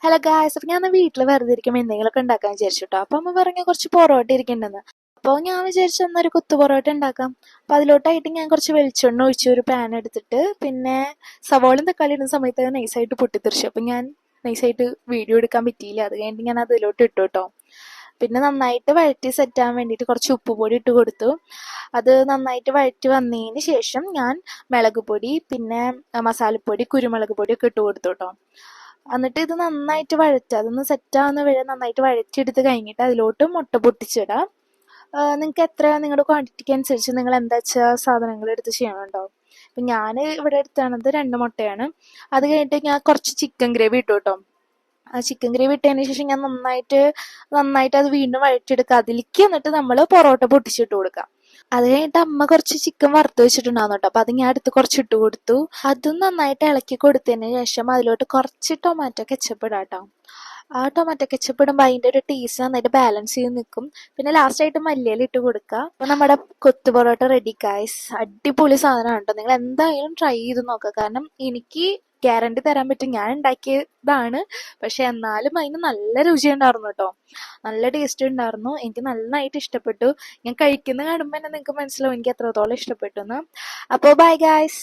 Hello guys, അപ്പം ഞാൻ വീട്ടിൽ വെറുതെ ഇരിക്കുമ്പോൾ എന്തെങ്കിലുമൊക്കെ ഉണ്ടാക്കാൻ വിചാരിച്ചു കേട്ടോ. അപ്പം അമ്മ പറഞ്ഞു കുറച്ച് പൊറോട്ട ഇരിക്കണ്ടെന്ന്. അപ്പോൾ ഞാൻ വിചാരിച്ചു എന്നൊരു കുത്തു പൊറോട്ട ഉണ്ടാക്കാം. അപ്പോൾ അതിലോട്ടായിട്ട് ഞാൻ കുറച്ച് വെളിച്ചെണ്ണ ഒഴിച്ചു ഒരു പാൻ എടുത്തിട്ട്, പിന്നെ സവോളയും തക്കാളി ഇടുന്ന സമയത്ത് നൈസായിട്ട് പൊട്ടിത്തെറിച്ചു. അപ്പം ഞാൻ നൈസായിട്ട് വീഡിയോ എടുക്കാൻ പറ്റിയില്ല. അത് കഴിഞ്ഞിട്ട് ഞാൻ അതിലോട്ട് ഇട്ടു കേട്ടോ. പിന്നെ നന്നായിട്ട് വഴറ്റി സെറ്റാകാൻ വേണ്ടിയിട്ട് കുറച്ച് ഉപ്പ് പൊടി ഇട്ട് കൊടുത്തു. അത് നന്നായിട്ട് വഴറ്റി വന്നതിന് ശേഷം ഞാൻ മുളക് പൊടി, പിന്നെ മസാലപ്പൊടി, കുരുമുളക് പൊടി ഒക്കെ ഇട്ട് കൊടുത്തു കേട്ടോ. എന്നിട്ട് ഇത് നന്നായിട്ട് വഴറ്റുക. അതൊന്ന് സെറ്റാവുന്ന വരെ നന്നായിട്ട് വഴറ്റിയെടുത്ത് കഴിഞ്ഞിട്ട് അതിലോട്ട് മുട്ട പൊട്ടിച്ചിടാം. നിങ്ങൾക്ക് എത്ര നിങ്ങളുടെ ക്വാണ്ടിറ്റിക്ക് അനുസരിച്ച് നിങ്ങൾ എന്താ വെച്ചാൽ സാധനങ്ങൾ എടുത്ത് ചെയ്യണുണ്ടോ. അപ്പം ഞാൻ ഇവിടെ എടുത്താണത് 2 മുട്ടയാണ്. അത് കഴിഞ്ഞിട്ട് ഞാൻ കുറച്ച് ചിക്കൻ ഗ്രേവി ഇട്ടു കേട്ടോ. ആ ചിക്കൻ ഗ്രേവി ഇട്ടതിന് ശേഷം ഞാൻ നന്നായിട്ട് അത് വീണ്ടും വഴറ്റിയെടുക്കുക. അതിലേക്ക് എന്നിട്ട് നമ്മൾ പൊറോട്ട പൊട്ടിച്ചിട്ട് കൊടുക്കാം. അത് കഴിഞ്ഞിട്ട് അമ്മ കുറച്ച് ചിക്കൻ വറുത്ത് വെച്ചിട്ടുണ്ടായിരുന്നു കേട്ടോ. അപ്പം അത് ഞാൻ അടുത്ത് കുറച്ച് ഇട്ട് കൊടുത്തു. അതും നന്നായിട്ട് ഇളക്കി കൊടുത്തതിന് ശേഷം അതിലോട്ട് കുറച്ച് ടൊമാറ്റോ കെച്ചപ്പ് ഇടാം കേട്ടോ. ആ ടൊമാറ്റോ കെച്ചപ്പ് ഇടുമ്പോൾ അതിൻ്റെ ഒരു ടേസ്റ്റ് നന്നായിട്ട് ബാലൻസ് ചെയ്ത് നിൽക്കും. പിന്നെ ലാസ്റ്റായിട്ട് മല്ലിയില ഇട്ട് കൊടുക്കുക. അപ്പോൾ നമ്മുടെ കൊത്തു പൊറോട്ട റെഡി ഗായ്സ്. അടിപൊളി സാധനമാണ് കേട്ടോ. നിങ്ങൾ എന്തായാലും ട്രൈ ചെയ്ത് നോക്കുക. കാരണം എനിക്ക് ഗ്യാരണ്ടി തരാൻ പറ്റും, ഞാൻ ഉണ്ടാക്കിയതാണ്. പക്ഷെ എന്നാലും അതിന് നല്ല രുചി ഉണ്ടായിരുന്നു കേട്ടോ. നല്ല ടേസ്റ്റ് ഉണ്ടായിരുന്നു. എനിക്ക് നന്നായിട്ട് ഇഷ്ടപ്പെട്ടു. ഞാൻ കഴിക്കുന്ന കാണുമ്പോൾ തന്നെ നിങ്ങൾക്ക് മനസ്സിലാവും എനിക്ക് എത്രത്തോളം ഇഷ്ടപ്പെട്ടു എന്ന്. അപ്പോൾ ബൈ ഗായ്സ്.